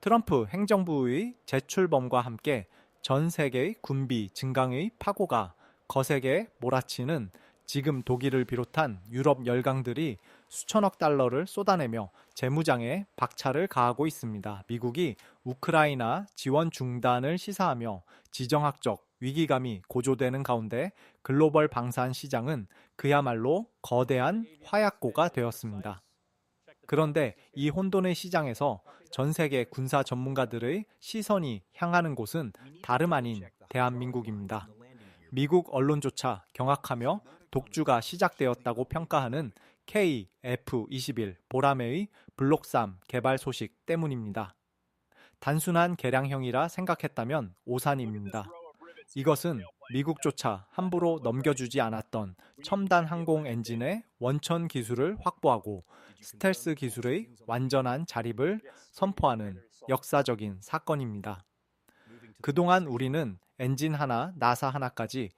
트럼프 행정부의 재출범과 함께 전 세계의 군비 증강의 파고가 거세게 몰아치는 지금 독일을 비롯한 유럽 열강들이 수천억 달러를 쏟아내며 재무장에 박차를 가하고 있습니다. 미국이 우크라이나 지원 중단을 시사하며 지정학적 위기감이 고조되는 가운데 글로벌 방산 시장은 그야말로 거대한 화약고가 되었습니다. 그런데 이 혼돈의 시장에서 전 세계 군사 전문가들의 시선이 향하는 곳은 다름 아닌 대한민국입니다. 미국 언론조차 경악하며 독주가 시작되었다고 평가하는 KF-21 보라매의 블록3 개발 소식 때문입니다. 단순한 개량형이라 생각했다면 오산입니다. 이것은 미국조차 함부로 넘겨주지 않았던 첨단 항공 엔진의 원천 기술을 확보하고 스텔스 기술의 완전한 자립을 선포하는 역사적인 사건입니다. 그동안 우리는 엔진 하나, 나사 하나까지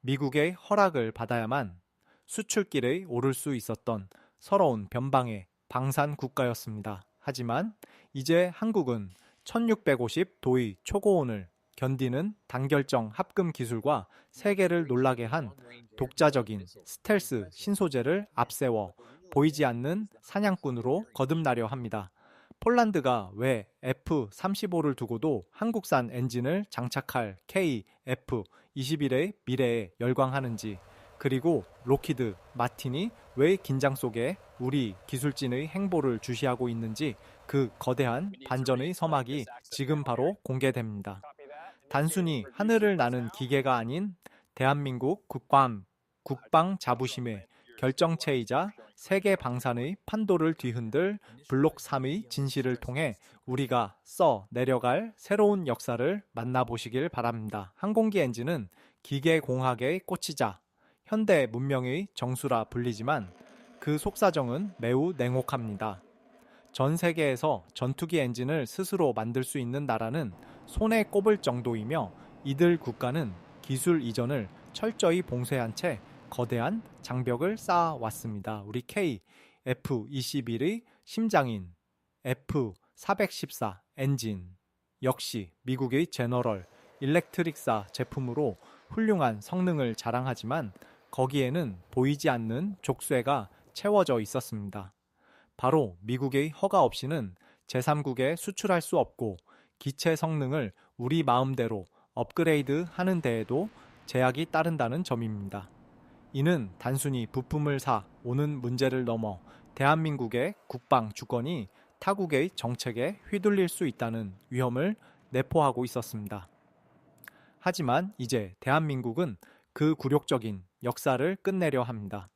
미국의 허락을 받아야만 수출길에 오를 수 있었던 서러운 변방의 방산 국가였습니다. 하지만 이제 한국은 1650도의 초고온을 견디는 단결정 합금 기술과 세계를 놀라게 한 독자적인 스텔스 신소재를 앞세워 보이지 않는 사냥꾼으로 거듭나려 합니다. 폴란드가 왜 F-35를 두고도 한국산 엔진을 장착할 KF-21의 미래에 열광하는지, 그리고 록히드 마틴이 왜 긴장 속에 우리 기술진의 행보를 주시하고 있는지 그 거대한 반전의 서막이 지금 바로 공개됩니다. 단순히 하늘을 나는 기계가 아닌 대한민국 국방 자부심의 결정체이자 세계 방산의 판도를 뒤흔들 블록 3의 진실을 통해 우리가 써 내려갈 새로운 역사를 만나보시길 바랍니다. 항공기 엔진은 기계공학의 꽃이자 현대 문명의 정수라 불리지만 그 속사정은 매우 냉혹합니다. 전 세계에서 전투기 엔진을 스스로 만들 수 있는 나라는 손에 꼽을 정도이며 이들 국가는 기술 이전을 철저히 봉쇄한 채 거대한 장벽을 쌓아왔습니다. 우리 KF-21의 심장인 F-414 엔진 역시 미국의 제너럴 일렉트릭사 제품으로 훌륭한 성능을 자랑하지만 거기에는 보이지 않는 족쇄가 채워져 있었습니다. 바로 미국의 허가 없이는 제3국에 수출할 수 없고 기체 성능을 우리 마음대로 업그레이드 하는 데에도 제약이 따른다는 점입니다. 이는 단순히 부품을 사 오는 문제를 넘어 대한민국의 국방 주권이 타국의 정책에 휘둘릴 수 있다는 위험을 내포하고 있었습니다. 하지만 이제 대한민국은 그 굴욕적인 역사를 끝내려 합니다.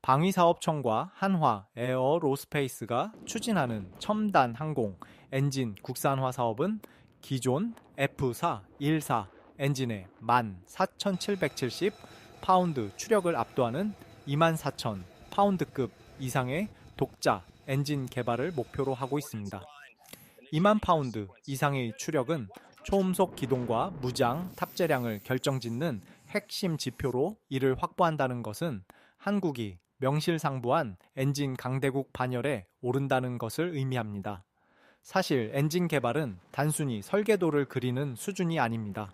방위사업청과 한화 에어로스페이스가 추진하는 첨단 항공 엔진 국산화 사업은 기존 F414 엔진의 14,770파운드 추력을 압도하는 24,000파운드급 이상의 독자 엔진 개발을 목표로 하고 있습니다. 2만 파운드 이상의 추력은 초음속 기동과 무장 탑재량을 결정짓는 핵심 지표로 이를 확보한다는 것은 한국이 명실상부한 엔진 강대국 반열에 오른다는 것을 의미합니다. 사실 엔진 개발은 단순히 설계도를 그리는 수준이 아닙니다.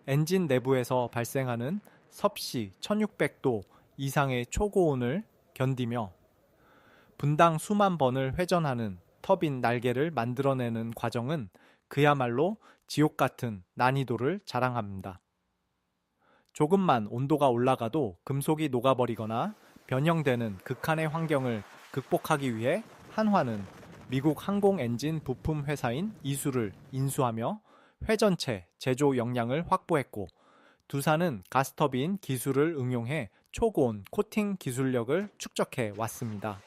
엔진 내부에서 발생하는 섭씨 1600도 이상의 초고온을 견디며 분당 수만 번을 회전하는 터빈 날개를 만들어내는 과정은 그야말로 지옥 같은 난이도를 자랑합니다. 조금만 온도가 올라가도 금속이 녹아버리거나 변형되는 극한의 환경을 극복하기 위해 한화는 미국 항공 엔진 부품 회사인 이수를 인수하며 회전체 제조 역량을 확보했고, 두산은 가스터빈 기술을 응용해 초고온 코팅 기술력을 축적해 왔습니다.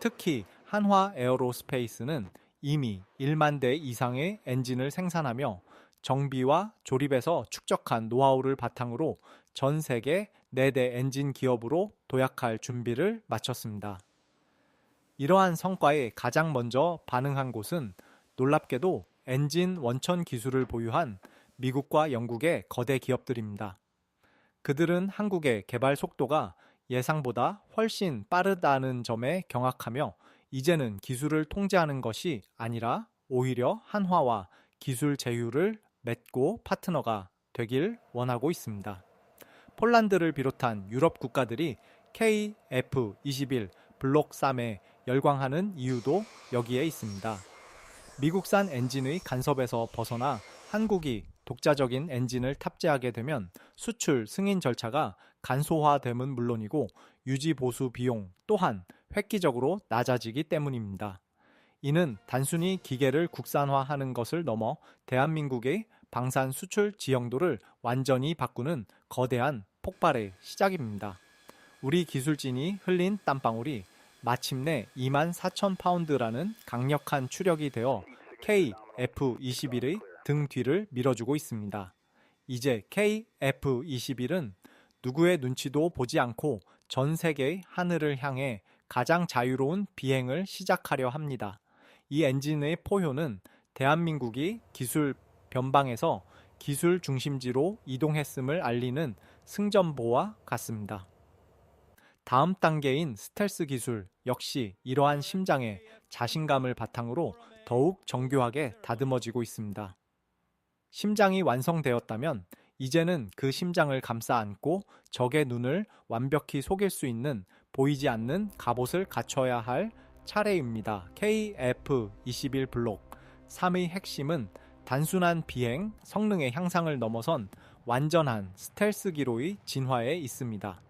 특히 한화 에어로스페이스는 이미 1만 대 이상의 엔진을 생산하며 정비와 조립에서 축적한 노하우를 바탕으로 전 세계 4대 엔진 기업으로 도약할 준비를 마쳤습니다. 이러한 성과에 가장 먼저 반응한 곳은 놀랍게도 엔진 원천 기술을 보유한 미국과 영국의 거대 기업들입니다. 그들은 한국의 개발 속도가 예상보다 훨씬 빠르다는 점에 경악하며 이제는 기술을 통제하는 것이 아니라 오히려 한화와 기술 제휴를 맺고 파트너가 되길 원하고 있습니다. 폴란드를 비롯한 유럽 국가들이 KF-21 블록 3에 열광하는 이유도 여기에 있습니다. 미국산 엔진의 간섭에서 벗어나 한국이 독자적인 엔진을 탑재하게 되면 수출 승인 절차가 간소화됨은 물론이고 유지 보수 비용 또한 획기적으로 낮아지기 때문입니다. 이는 단순히 기계를 국산화하는 것을 넘어 대한민국의 방산 수출 지형도를 완전히 바꾸는 거대한 폭발의 시작입니다. 우리 기술진이 흘린 땀방울이 마침내 24,000파운드라는 강력한 추력이 되어 KF-21의 등 뒤를 밀어주고 있습니다. 이제 KF-21은 누구의 눈치도 보지 않고 전 세계의 하늘을 향해 가장 자유로운 비행을 시작하려 합니다. 이 엔진의 포효는 대한민국이 기술 변방에서 기술 중심지로 이동했음을 알리는 승전보와 같습니다. 다음 단계인 스텔스 기술 역시 이러한 심장의 자신감을 바탕으로 더욱 정교하게 다듬어지고 있습니다. 심장이 완성되었다면 이제는 그 심장을 감싸 안고 적의 눈을 완벽히 속일 수 있는 보이지 않는 갑옷을 갖춰야 할 차례입니다. KF-21 블록 3의 핵심은 단순한 비행, 성능의 향상을 넘어선 완전한 스텔스기로의 진화에 있습니다.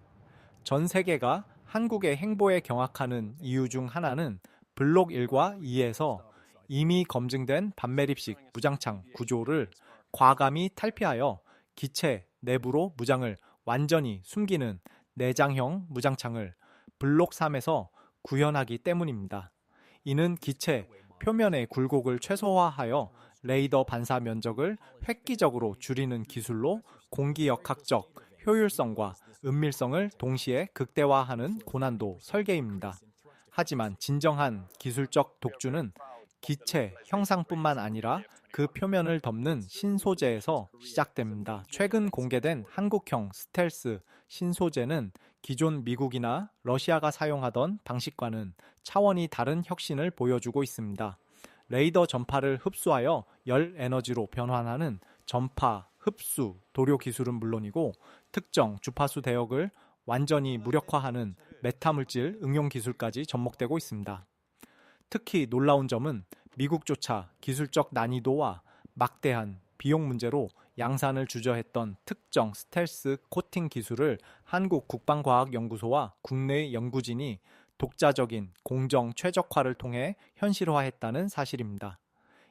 전 세계가 한국의 행보에 경악하는 이유 중 하나는 블록 1과 2에서 이미 검증된 반매립식 무장창 구조를 과감히 탈피하여 기체 내부로 무장을 완전히 숨기는 내장형 무장창을 블록 3에서 구현하기 때문입니다. 이는 기체 표면의 굴곡을 최소화하여 레이더 반사 면적을 획기적으로 줄이는 기술로 공기역학적 효율성과 은밀성을 동시에 극대화하는 고난도 설계입니다. 하지만 진정한 기술적 독주는 기체 형상뿐만 아니라 그 표면을 덮는 신소재에서 시작됩니다. 최근 공개된 한국형 스텔스 신소재는 기존 미국이나 러시아가 사용하던 방식과는 차원이 다른 혁신을 보여주고 있습니다. 레이더 전파를 흡수하여 열 에너지로 변환하는 전파 흡수 도료 기술은 물론이고 특정 주파수 대역을 완전히 무력화하는 메타물질 응용 기술까지 접목되고 있습니다. 특히 놀라운 점은 미국조차 기술적 난이도와 막대한 비용 문제로 양산을 주저했던 특정 스텔스 코팅 기술을 한국 국방과학연구소와 국내 연구진이 독자적인 공정 최적화를 통해 현실화했다는 사실입니다.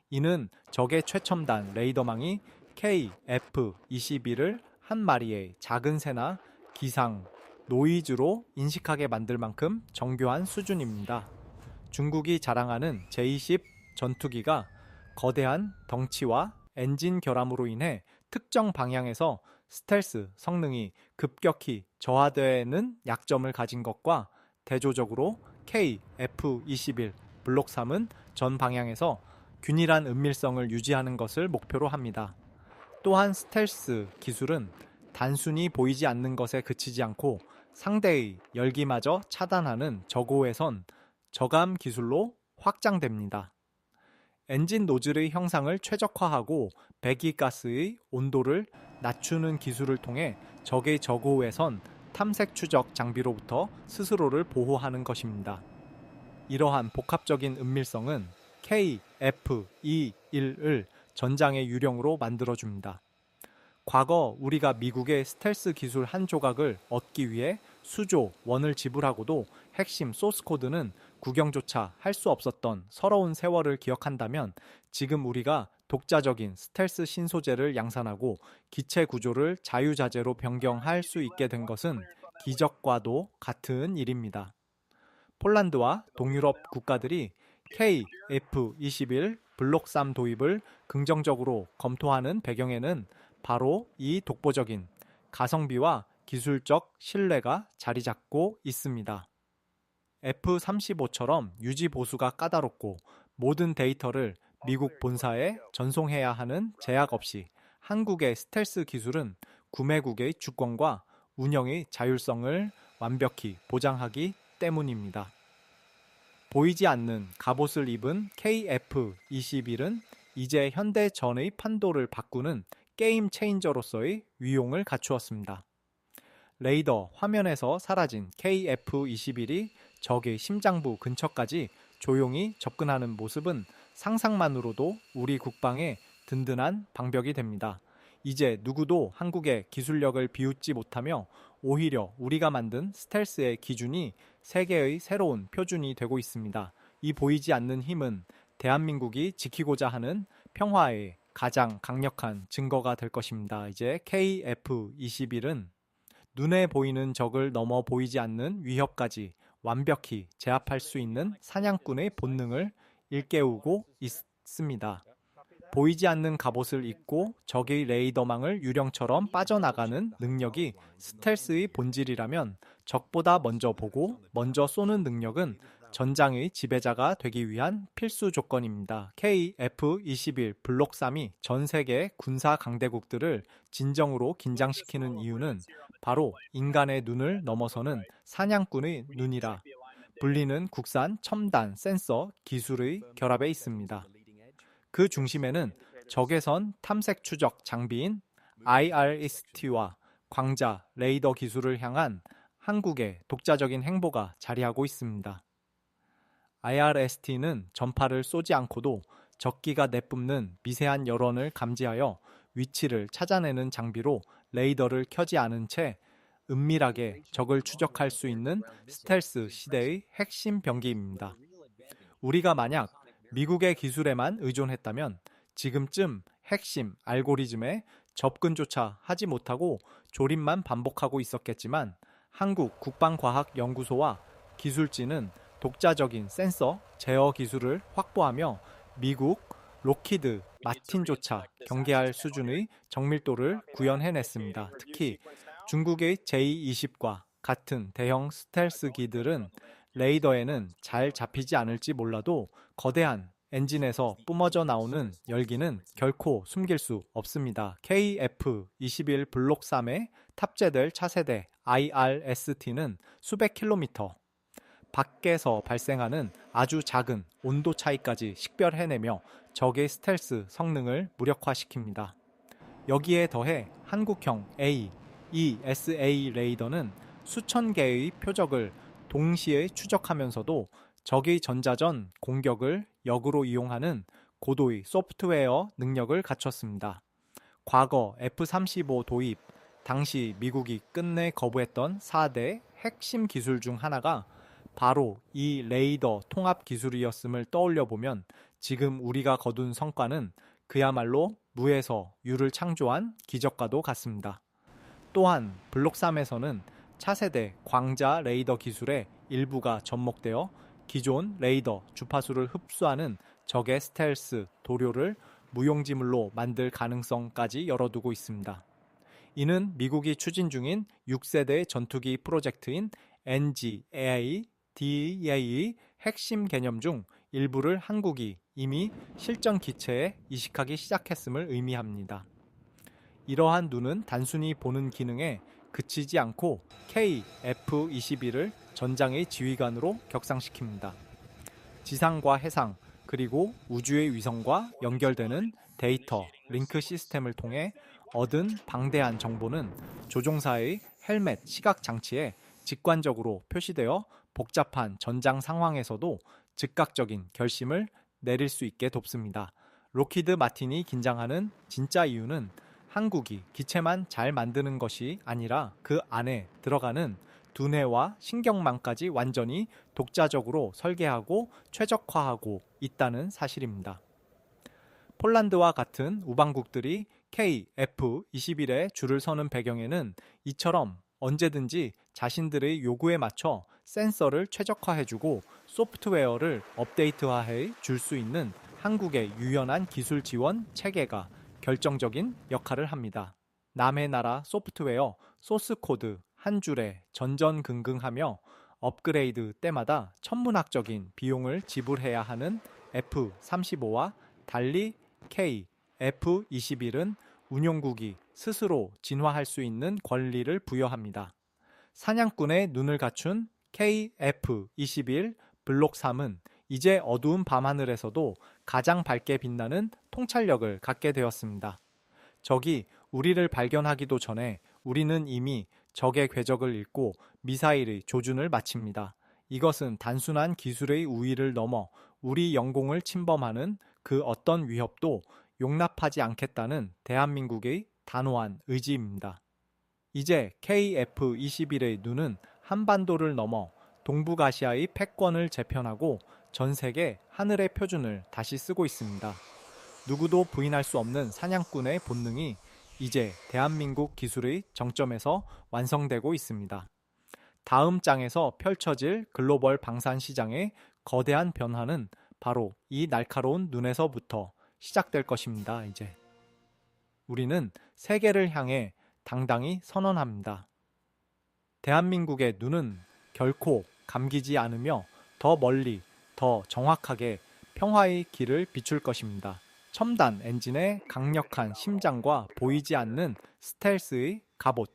이는 적의 최첨단 레이더망이 KF-21을 한 마리의 작은 새나 기상, 노이즈로 인식하게 만들 만큼 정교한 수준입니다. 중국이 자랑하는 제-20 전투기가 거대한 덩치와 엔진 결함으로 인해 특정 방향에서 스텔스 성능이 급격히 저하되는 약점을 가진 것과 대조적으로 KF-21 블록 3은 전 방향에서 균일한 은밀성을 유지하는 것을 목표로 합니다. 또한 스텔스 기술은 단순히 보이지 않는 것에 그치지 않고 상대의 열기마저 차단하는 저고해선 저감 기술로 확장됩니다. 엔진 노즐의 형상을 최적화하고 배기가스의 온도를 낮추는 기술을 통해 적의 저고해선 탐색 추적 장비로부터 스스로를 보호하는 것입니다. 이러한 복합적인 은밀성은 KF-21을 전장의 유령으로 만들어줍니다. 과거 우리가 미국의 스텔스 기술 한 조각을 얻기 위해 수조 원을 지불하고도 핵심 소스코드는 구경조차 할 수 없었던 서러운 세월을 기억한다면 지금 우리가 독자적인 스텔스 신소재를 양산하고 기체 구조를 자유자재로 변경할 수 있게 된 것은 기적과도 같은 일입니다. 폴란드와 동유럽 국가들이 KF-21 블록 3 도입을 긍정적으로 검토하는 배경에는 바로 이 독보적인 가성비와 기술적 신뢰가 자리 잡고 있습니다. F-35처럼 유지 보수가 까다롭고 모든 데이터를 미국 본사에 전송해야 하는 제약 없이 한국의 스텔스 기술은 구매국의 주권과 운영의 자율성을 완벽히 보장하기 때문입니다. 보이지 않는 갑옷을 입은 KF-21은 이제 현대전의 판도를 바꾸는 게임 체인저로서의 위용을 갖추었습니다. 레이더 화면에서 사라진 KF-21이 적의 심장부 근처까지 조용히 접근하는 모습은 상상만으로도 우리 국방에 든든한 방벽이 됩니다. 이제 누구도 한국의 기술력을 비웃지 못하며 오히려 우리가 만든 스텔스의 기준이 세계의 새로운 표준이 되고 있습니다. 이 보이지 않는 힘은 대한민국이 지키고자 하는 평화의 가장 강력한 증거가 될 것입니다. 이제 KF-21은 눈에 보이는 적을 넘어 보이지 않는 위협까지 완벽히 제압할 수 있는 사냥꾼의 본능을 일깨우고 있습니다. 보이지 않는 갑옷을 입고 적의 레이더망을 유령처럼 빠져나가는 능력이 스텔스의 본질이라면 적보다 먼저 보고 먼저 쏘는 능력은 전장의 지배자가 되기 위한 필수 조건입니다. KF-21 블록 3이 전 세계 군사 강대국들을 진정으로 긴장시키는 이유는 바로 인간의 눈을 넘어서는 사냥꾼의 눈이라 불리는 국산 첨단 센서 기술의 결합에 있습니다. 그 중심에는 적외선 탐색 추적 장비인 IRST와 광자 레이더 기술을 향한 한국의 독자적인 행보가 자리하고 있습니다. IRST는 전파를 쏘지 않고도 적기가 내뿜는 미세한 열원을 감지하여 위치를 찾아내는 장비로 레이더를 켜지 않은 채 은밀하게 적을 추적할 수 있는 스텔스 시대의 핵심 병기입니다. 우리가 만약 미국의 기술에만 의존했다면 지금쯤 핵심 알고리즘에 접근조차 하지 못하고 조립만 반복하고 있었겠지만 한국 국방과학연구소와 기술진은 독자적인 센서 제어 기술을 확보하며 미국 록히드 마틴조차 경계할 수준의 정밀도를 구현해냈습니다. 특히 중국의 J-20과 같은 대형 스텔스기들은 레이더에는 잘 잡히지 않을지 몰라도 거대한 엔진에서 뿜어져 나오는 열기는 결코 숨길 수 없습니다. KF-21 블록 3에 탑재될 차세대 IRST는 수백 킬로미터 밖에서 발생하는 아주 작은 온도 차이까지 식별해내며 적의 스텔스 성능을 무력화시킵니다. 여기에 더해 한국형 ESA 레이더는 수천 개의 표적을 동시에 추적하면서도 적의 전자전 공격을 역으로 이용하는 고도의 소프트웨어 능력을 갖췄습니다. 과거 F-35 도입, 당시 미국이 끝내 거부했던 4대 핵심 기술 중 하나가 바로 이 레이더 통합 기술이었음을 떠올려보면 지금 우리가 거둔 성과는 그야말로 무에서 유를 창조한 기적과도 같습니다. 또한 블록 3에서는 차세대 광자 레이더 기술의 일부가 접목되어 기존 레이더 주파수를 흡수하는 적의 스텔스 도료를 무용지물로 만들 가능성까지 열어두고 있습니다. 이는 미국이 추진 중인 6세대 전투기 프로젝트인 NGAI, DA의 핵심 개념 중 일부를 한국이 이미 실전 기체에 이식하기 시작했음을 의미합니다. 이러한 눈은 단순히 보는 기능에 그치지 않고 KF-21을 전장의 지휘관으로 격상시킵니다. 지상과 해상 그리고 우주의 위성과 연결되는 데이터 링크 시스템을 통해 얻은 방대한 정보는 조종사의 헬멧 시각 장치에 직관적으로 표시되어 복잡한 전장 상황에서도 즉각적인 결심을 내릴 수 있게 돕습니다. 록히드 마틴이 긴장하는 진짜 이유는 한국이 기체만 잘 만드는 것이 아니라 그 안에 들어가는 두뇌와 신경망까지 완전히 독자적으로 설계하고 최적화하고 있다는 사실입니다. 폴란드와 같은 우방국들이 KF-21에 줄을 서는 배경에는 이처럼 언제든지 자신들의 요구에 맞춰 센서를 최적화해주고 소프트웨어를 업데이트화해 줄 수 있는 한국의 유연한 기술 지원 체계가 결정적인 역할을 합니다. 남의 나라 소프트웨어 소스코드 한 줄에 전전긍긍하며 업그레이드 때마다 천문학적인 비용을 지불해야 하는 F-35와 달리 KF-21은 운용국이 스스로 진화할 수 있는 권리를 부여합니다. 사냥꾼의 눈을 갖춘 KF-21 블록 3은 이제 어두운 밤하늘에서도 가장 밝게 빛나는 통찰력을 갖게 되었습니다. 적이 우리를 발견하기도 전에 우리는 이미 적의 궤적을 읽고 미사일의 조준을 마칩니다. 이것은 단순한 기술의 우위를 넘어 우리 영공을 침범하는 그 어떤 위협도 용납하지 않겠다는 대한민국의 단호한 의지입니다. 이제 KF-21의 눈은 한반도를 넘어 동북아시아의 패권을 재편하고 전 세계 하늘의 표준을 다시 쓰고 있습니다. 누구도 부인할 수 없는 사냥꾼의 본능이 이제 대한민국 기술의 정점에서 완성되고 있습니다. 다음 장에서 펼쳐질 글로벌 방산 시장의 거대한 변화는 바로 이 날카로운 눈에서부터 시작될 것입니다. 이제 우리는 세계를 향해 당당히 선언합니다. 대한민국의 눈은 결코 감기지 않으며 더 멀리, 더 정확하게 평화의 길을 비출 것입니다. 첨단 엔진의 강력한 심장과 보이지 않는 스텔스의 갑옷,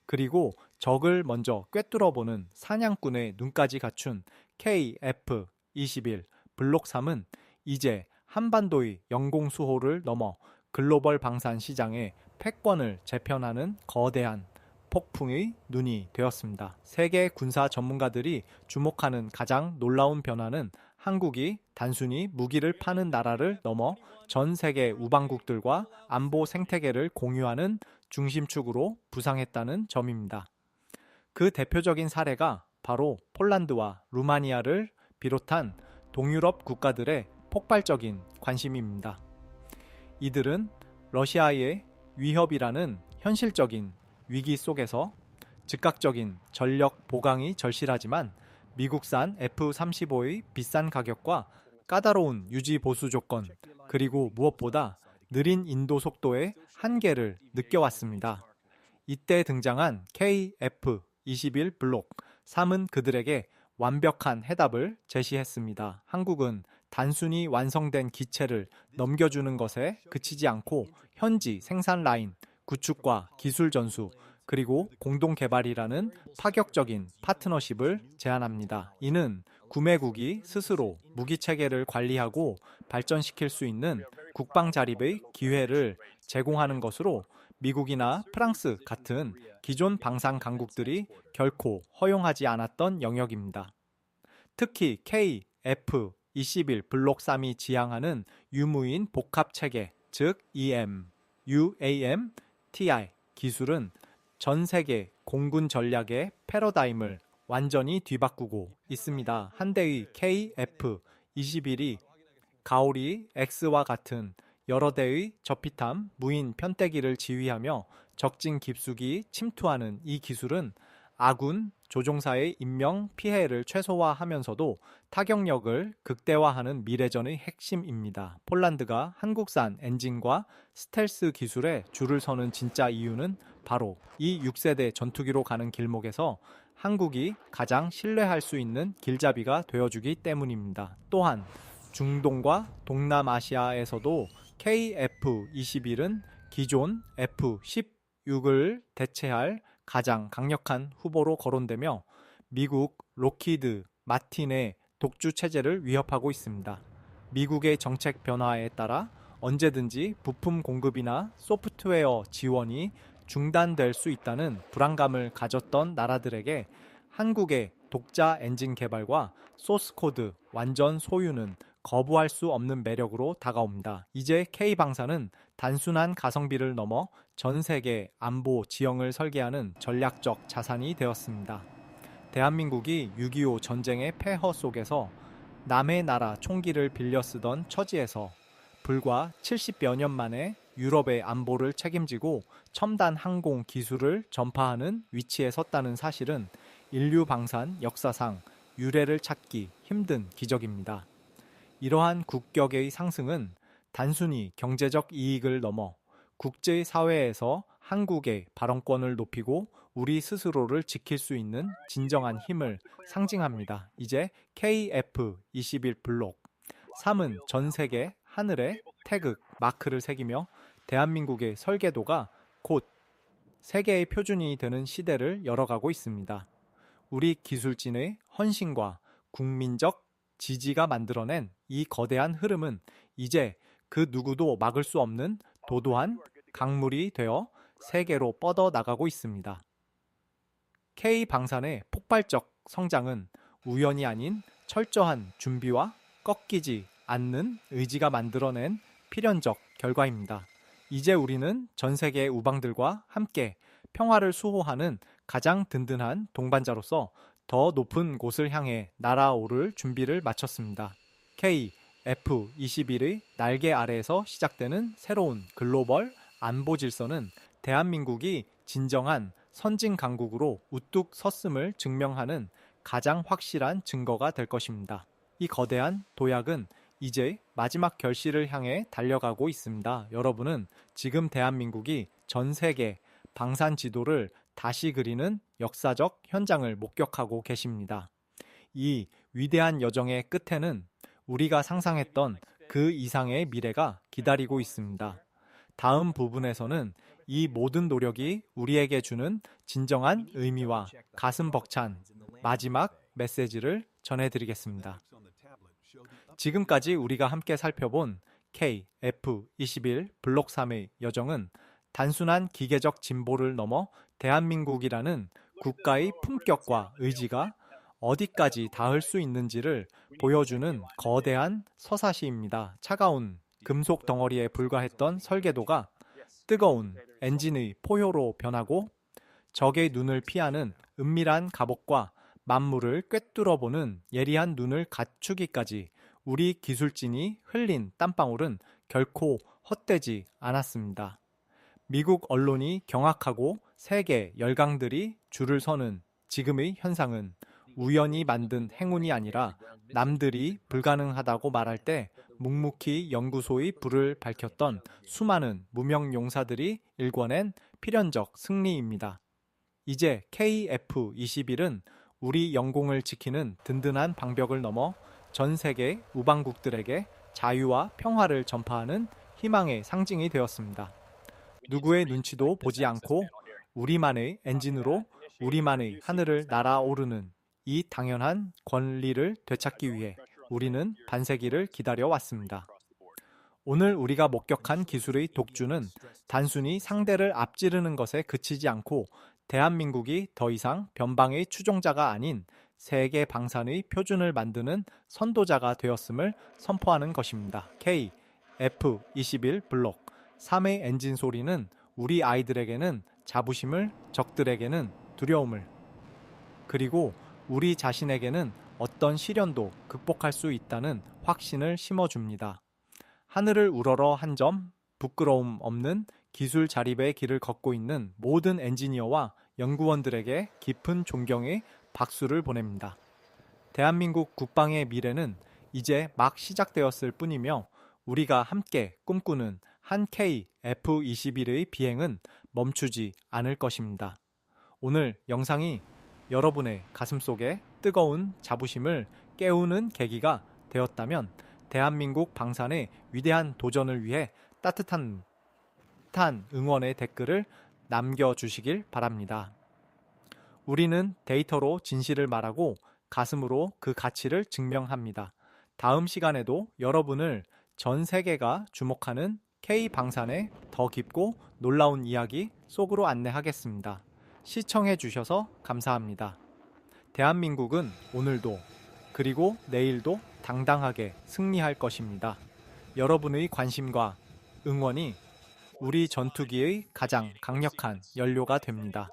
그리고 적을 먼저 꿰뚫어보는 사냥꾼의 눈까지 갖춘 KF-21 블록 3은 이제 한반도의 영공수호를 넘어 글로벌 방산 시장의 패권을 재편하는 거대한 폭풍의 눈이 되었습니다. 세계 군사 전문가들이 주목하는 가장 놀라운 변화는 한국이 단순히 무기를 파는 나라를 넘어 전 세계 우방국들과 안보 생태계를 공유하는 중심축으로 부상했다는 점입니다. 그 대표적인 사례가 바로 폴란드와 루마니아를 비롯한 동유럽 국가들의 폭발적인 관심입니다. 이들은 러시아의 위협이라는 현실적인 위기 속에서 즉각적인 전력 보강이 절실하지만 미국산 F-35의 비싼 가격과 까다로운 유지 보수 조건, 그리고 무엇보다 느린 인도 속도의 한계를 느껴왔습니다. 이때 등장한 KF-21 블록 3은 그들에게 완벽한 해답을 제시했습니다. 한국은 단순히 완성된 기체를 넘겨주는 것에 그치지 않고 현지 생산 라인, 구축과 기술 전수, 그리고 공동 개발이라는 파격적인 파트너십을 제안합니다. 이는 구매국이 스스로 무기 체계를 관리하고 발전시킬 수 있는 국방 자립의 기회를 제공하는 것으로 미국이나 프랑스 같은 기존 방산 강국들이 결코 허용하지 않았던 영역입니다. 특히 KF-21 블록 3이 지향하는 유무인 복합 체계, 즉 EM, UAM, TI 기술은 전 세계 공군 전략의 패러다임을 완전히 뒤바꾸고 있습니다. 한 대의 KF-21이 가오리 X와 같은 여러 대의 저피탐 무인 편대기를 지휘하며 적진 깊숙이 침투하는 이 기술은 아군 조종사의 인명 피해를 최소화하면서도 타격력을 극대화하는 미래전의 핵심입니다. 폴란드가 한국산 엔진과 스텔스 기술에 줄을 서는 진짜 이유는 바로 이 6세대 전투기로 가는 길목에서 한국이 가장 신뢰할 수 있는 길잡이가 되어주기 때문입니다. 또한 중동과 동남아시아에서도 KF-21은 기존 F-16을 대체할 가장 강력한 후보로 거론되며 미국 록히드 마틴의 독주 체제를 위협하고 있습니다. 미국의 정책 변화에 따라 언제든지 부품 공급이나 소프트웨어 지원이 중단될 수 있다는 불안감을 가졌던 나라들에게 한국의 독자 엔진 개발과 소스코드 완전 소유는 거부할 수 없는 매력으로 다가옵니다. 이제 K방산은 단순한 가성비를 넘어 전 세계 안보 지형을 설계하는 전략적 자산이 되었습니다. 대한민국이 6.25 전쟁의 폐허 속에서 남의 나라 총기를 빌려 쓰던 처지에서 불과 70여 년 만에 유럽의 안보를 책임지고 첨단 항공 기술을 전파하는 위치에 섰다는 사실은 인류 방산 역사상 유례를 찾기 힘든 기적입니다. 이러한 국격의 상승은 단순히 경제적 이익을 넘어 국제사회에서 한국의 발언권을 높이고 우리 스스로를 지킬 수 있는 진정한 힘을 상징합니다. 이제 KF-21 블록 3은 전 세계 하늘에 태극, 마크를 새기며 대한민국의 설계도가 곧 세계의 표준이 되는 시대를 열어가고 있습니다. 우리 기술진의 헌신과 국민적 지지가 만들어낸 이 거대한 흐름은 이제 그 누구도 막을 수 없는 도도한 강물이 되어 세계로 뻗어나가고 있습니다. K방산의 폭발적 성장은 우연이 아닌 철저한 준비와 꺾이지 않는 의지가 만들어낸 필연적 결과입니다. 이제 우리는 전 세계 우방들과 함께 평화를 수호하는 가장 든든한 동반자로서 더 높은 곳을 향해 날아오를 준비를 마쳤습니다. F-21의 날개 아래에서 시작되는 새로운 글로벌 안보 질서는 대한민국이 진정한 선진 강국으로 우뚝 섰음을 증명하는 가장 확실한 증거가 될 것입니다. 이 거대한 도약은 이제 마지막 결실을 향해 달려가고 있습니다. 여러분은 지금 대한민국이 전 세계 방산 지도를 다시 그리는 역사적 현장을 목격하고 계십니다. 이 위대한 여정의 끝에는 우리가 상상했던 그 이상의 미래가 기다리고 있습니다. 다음 부분에서는 이 모든 노력이 우리에게 주는 진정한 의미와 가슴 벅찬 마지막 메시지를 전해드리겠습니다. 지금까지 우리가 함께 살펴본 KF-21 블록 3의 여정은 단순한 기계적 진보를 넘어 대한민국이라는 국가의 품격과 의지가 어디까지 닿을 수 있는지를 보여주는 거대한 서사시입니다. 차가운 금속 덩어리에 불과했던 설계도가 뜨거운 엔진의 포효로 변하고 적의 눈을 피하는 은밀한 갑옷과 만물을 꿰뚫어보는 예리한 눈을 갖추기까지 우리 기술진이 흘린 땀방울은 결코 헛되지 않았습니다. 미국 언론이 경악하고 세계 열강들이 줄을 서는 지금의 현상은 우연히 만든 행운이 아니라 남들이 불가능하다고 말할 때 묵묵히 연구소의 불을 밝혔던 수많은 무명 용사들이 일궈낸 필연적 승리입니다. 이제 KF-21은 우리 영공을 지키는 든든한 방벽을 넘어 전 세계 우방국들에게 자유와 평화를 전파하는 희망의 상징이 되었습니다. 누구의 눈치도 보지 않고 우리만의 엔진으로 우리만의 하늘을 날아오르는 이 당연한 권리를 되찾기 위해 우리는 반세기를 기다려왔습니다. 오늘 우리가 목격한 기술의 독주는 단순히 상대를 앞지르는 것에 그치지 않고 대한민국이 더 이상 변방의 추종자가 아닌 세계 방산의 표준을 만드는 선도자가 되었음을 선포하는 것입니다. KF-21 블록 3의 엔진 소리는 우리 아이들에게는 자부심을, 적들에게는 두려움을, 그리고 우리 자신에게는 어떤 시련도 극복할 수 있다는 확신을 심어줍니다. 하늘을 우러러 한 점 부끄러움 없는 기술 자립의 길을 걷고 있는 모든 엔지니어와 연구원들에게 깊은 존경의 박수를 보냅니다. 대한민국 국방의 미래는 이제 막 시작되었을 뿐이며 우리가 함께 꿈꾸는 한 KF-21의 비행은 멈추지 않을 것입니다. 오늘 영상이 여러분의 가슴속에 뜨거운 자부심을 깨우는 계기가 되었다면 대한민국 방산의 위대한 도전을 위해 따뜻한 응원의 댓글을 남겨주시길 바랍니다. 우리는 데이터로 진실을 말하고 가슴으로 그 가치를 증명합니다. 다음 시간에도 여러분을 전 세계가 주목하는 K방산의 더 깊고 놀라운 이야기 속으로 안내하겠습니다. 시청해 주셔서 감사합니다. 대한민국은 오늘도 그리고 내일도 당당하게 승리할 것입니다. 여러분의 관심과 응원이 우리 전투기의 가장 강력한 연료가 됩니다.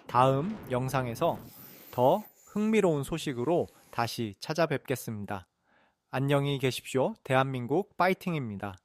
다음 영상에서 더 흥미로운 소식으로 다시 찾아뵙겠습니다. 안녕히 계십시오. 대한민국 파이팅입니다.